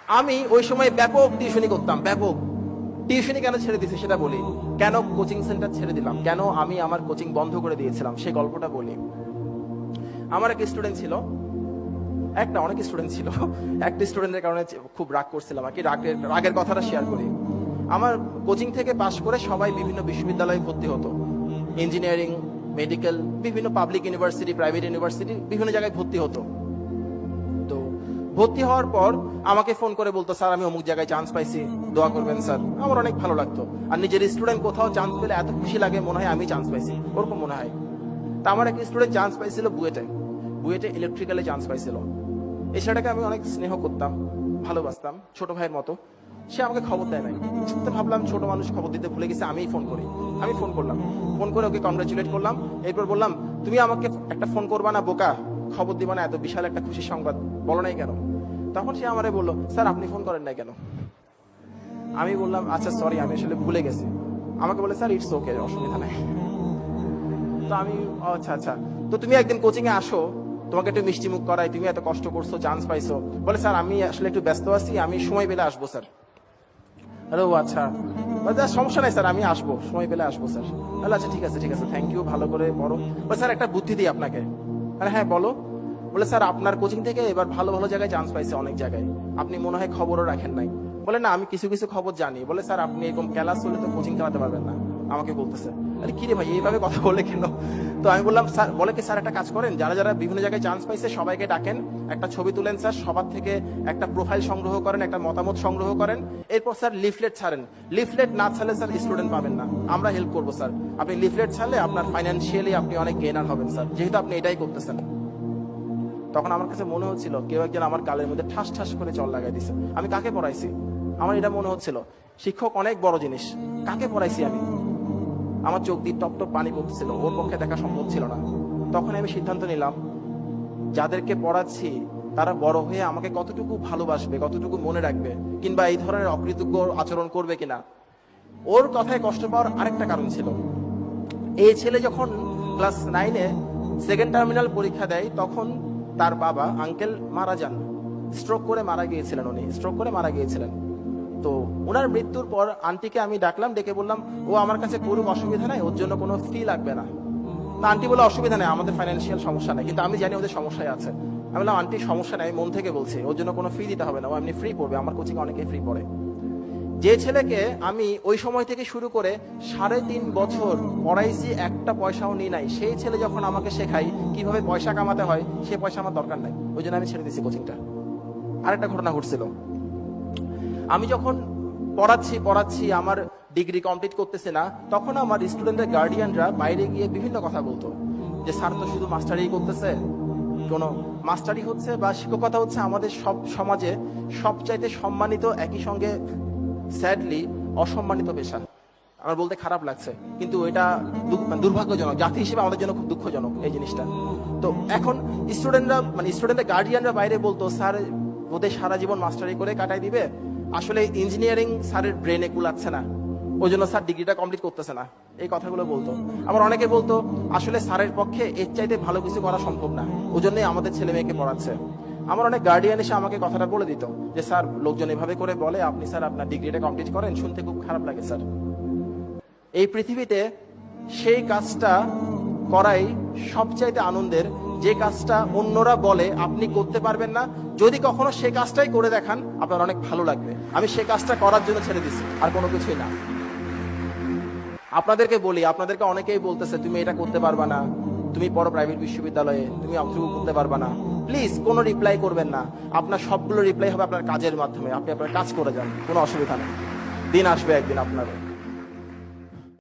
আমি ওই সময় ব্যাপক টিউশনি করতাম, ব্যাপক টিউশনি। কেন ছেড়ে দিয়েছি সেটা বলি, কেন কোচিং সেন্টার ছেড়ে দিলাম, কেন আমি আমার কোচিং বন্ধ করে দিয়েছিলাম, সেই গল্পটা বলি। আমার এক স্টুডেন্ট ছিল, একটা অনেক স্টুডেন্ট ছিল, একটা স্টুডেন্টের কারণে খুব রাগ করছিলাম আর কি। রাগের কথাটা শেয়ার করি। আমার কোচিং থেকে পাশ করে সবাই বিভিন্ন বিশ্ববিদ্যালয়ে ভর্তি হতো, ইঞ্জিনিয়ারিং, মেডিকেল, বিভিন্ন পাবলিক ইউনিভার্সিটি, প্রাইভেট ইউনিভার্সিটি, বিভিন্ন জায়গায় ভর্তি হতো। তো ভর্তি হওয়ার পর আমাকে ফোন করে বলতো, স্যার আমি অমুক জায়গায় চান্স পাইছি, দোয়া করবেন স্যার। আমার অনেক ভালো লাগতো। আর নিজের স্টুডেন্ট কোথাও চান্স পেলে এত খুশি লাগে, মনে হয় আমি চান্স পাইছি, ওরকম মনে হয়। তা আমার এক স্টুডেন্ট চান্স পাইছিল বুয়েটে, বুয়েটে ইলেকট্রিক্যালে চান্স পাইছিল। এই ছেলেটাকে আমি অনেক স্নেহ করতাম, ভালোবাসতাম, ছোট ভাইয়ের মতো। সে আমাকে খবর দেয় নাই। তো ভাবলাম ছোট মানুষ খবর দিতে ভুলে গেছে, আমিই ফোন করি। আমি ফোন করলাম, ফোন করে ওকে কংগ্রাচুলেট করলাম। এরপর বললাম, তুমি আমাকে একটা ফোন করবা না বোকা, খবর দিবা না, এত বিশাল একটা খুশির সংবাদ বলো নাই কেন? তখন সে আমারে বললো, স্যার আপনি ফোন করেন নাই কেন? আমি বললাম, আচ্ছা সরি, আমি আসলে ভুলে গেছি। আমাকে বলে, স্যার ইটস ওকে, অসুবিধা নাই। তো আমি, আচ্ছা আচ্ছা, তো তুমি একদিন কোচিং এ আসো, তোমাকে একটু মিষ্টি মুখ করাই, তুমি এত কষ্ট করছো, চান্স পাইছো। বলে, স্যার আমি আসলে একটু ব্যস্ত আছি, আমি সময় পেলে আসবো স্যার। আরে ও আচ্ছা, সমস্যা নাই স্যার, আমি আসবো, সময় পেলে আসবো স্যার। তাহলে আচ্ছা ঠিক আছে ঠিক আছে, থ্যাংক ইউ, ভালো করে পড়ো। বলে, স্যার একটা বুদ্ধি দিই আপনাকে। আরে হ্যাঁ বলো। বলে, স্যার আপনার কোচিং থেকে এবার ভালো ভালো জায়গায় চান্স পাইছে, অনেক জায়গায়, আপনি মনে হয় খবরও রাখেন নাই। বলে, না আমি কিছু কিছু খবর জানি। বলে, স্যার আপনি এরকম ক্লাস হলে তো কোচিং চালাতে পারবেন না, আমাকে বলতেছে। আরে কি রে ভাই, এইভাবে কথা বলে কেন? তো আমি বললাম, স্যার বলে কি, স্যার একটা কাজ করেন, যারা যারা বিভিন্ন জায়গায় চান্স পাইছে সবাইকে ডাকেন, একটা ছবি তুলেন স্যার, সবার থেকে একটা প্রোফাইল সংগ্রহ করেন, একটা মতামত সংগ্রহ করেন। এরপর স্যার লিফলেট ছাড়েন। লিফলেট না ছাড়লে স্যার স্টুডেন্ট পাবেন না, আমরা হেল্প করবো স্যার। আপনি লিফলেট ছাড়লে আপনার ফাইন্যান্সিয়ালি আপনি অনেক গেনার হবেন স্যার, যেহেতু আপনি এটাই করতেছেন। তখন আমার কাছে মনে হচ্ছিল কেউ একজন আমার গালের মধ্যে ঠাস ঠাস করে চল লাগাই দিছে। আমি কাকে পড়াইছি? আমার এটা মনে হচ্ছিল শিক্ষক অনেক বড় জিনিস, কাকে পড়াইছি আমি? আমার চোখ দিয়ে টপ টপ পানি পড়ছিল, ওর পক্ষে দেখা সম্ভব ছিল না। তখন আমি সিদ্ধান্ত নিলাম, যাদেরকে পড়াচ্ছি তারা বড় হয়ে আমাকে কতটুকু ভালোবাসবে, কতটুকু মনে রাখবে, কিংবা এই ধরনের অকৃতজ্ঞ আচরণ করবে কিনা। ওর কথায় কষ্ট পাওয়ার আরেকটা কারণ ছিল, এই ছেলে যখন ক্লাস 9-এ সেকেন্ড টার্মিনাল পরীক্ষা দেয়, তখন তার বাবা আঙ্কেল মারা যান, স্ট্রোক করে মারা গিয়েছিলেন, উনি স্ট্রোক করে মারা গিয়েছিলেন। তো ওনার মৃত্যুর পর আন্টিকে আমি ডাকলাম, ডেকে বললাম, ও আমার কাছে করুক, অসুবিধা নাই, ওর জন্য কোনো ফি লাগবে না। তা আন্টি বলে, অসুবিধা নেই, আমাদের ফাইন্যান্সিয়াল সমস্যা নেই, কিন্তু আমি জানি ওদের সমস্যায় আছে। আমি বললাম, আন্টি সমস্যা নেই, আমি মন থেকে বলছি, ওর জন্য কোনো ফি দিতে হবে না, ও এমনি ফ্রি পড়বে, আমার কোচিং অনেকেই ফ্রি পড়ে। যে ছেলেকে আমি ওই সময় থেকে শুরু করে 3.5 বছর পড়াইছি, একটা পয়সাও নিই নাই, সেই ছেলে যখন আমাকে শেখাই কিভাবে পয়সা কামাতে হয়, সে পয়সা আমার দরকার নাই, ওই জন্য আমি ছেড়ে দিয়েছি কোচিংটা। আরেকটা ঘটনা ঘটছিল, আমি যখন পড়াচ্ছি পড়াচ্ছি আমার ডিগ্রি কমপ্লিট করতেছে না, তখন আমার স্টুডেন্টের গার্ডিয়ানরা বাইরে গিয়ে বিভিন্ন কথা বলতো, যে স্যার তো শুধু মাস্টারি করতেছে, কোনো মাস্টারি হচ্ছে বা শিক্ষকতা হচ্ছে আমাদের সব সমাজে সবচাইতে সম্মানিত, একই সঙ্গে স্যাডলি অসম্মানিত পেশা। আমার বলতে খারাপ লাগছে, কিন্তু এটা দুর্ভাগ্যজনক, জাতি হিসেবে আমাদের জন্য খুব দুঃখজনক এই জিনিসটা। তো এখন স্টুডেন্টরা, মানে স্টুডেন্টের গার্ডিয়ানরা বাইরে বলতো, স্যার ওদের সারা জীবন মাস্টারি করে কাটাই দিবে, আসলে ইঞ্জিনিয়ারিং স্যারের ব্রেনে কুলাচ্ছে না, ওই জন্য স্যার ডিগ্রিটা কমপ্লিট করতেছে না, এই কথাগুলো বলতো। আবার অনেকে বলতো, আসলে স্যারের পক্ষে এর চাইতে ভালো কিছু করা সম্ভব না, ওই জন্যই আমাদের ছেলে মেয়েকে পড়াচ্ছে। আমার অনেক গার্ডিয়ান এসে আমাকে কথাটা বলে দিত, যে স্যার লোকজন এভাবে করে বলে, আপনি স্যার আপনার ডিগ্রিটা কমপ্লিট করেন, শুনতে খুব খারাপ লাগে স্যার। এই পৃথিবীতে সেই কাজটা করাই সবচাইতে আনন্দের, যে কাজটা অন্যরা বলে আপনি করতে পারবেন না, যদি কখনো সেই কাজটাই করে দেখান আপনার অনেক ভালো লাগবে। আমি সেই কাজটা করার জন্য ছেড়ে দিছি, আর কোনো কিছুই না। আপনাদেরকে বলি, আপনাদেরকে অনেকেই বলতেছে তুমি এটা করতে পারবা না, তুমি পড়ো প্রাইভেট বিশ্ববিদ্যালয়ে, তুমি অংশগ্রহণ করতে পারবা না। প্লিজ কোনো রিপ্লাই করবেন না, আপনার সবগুলো রিপ্লাই হবে আপনার কাজের মাধ্যমে, আপনি আপনার কাজ করে যান, কোনো অসুবিধা নেই, দিন আসবে একদিন আপনার।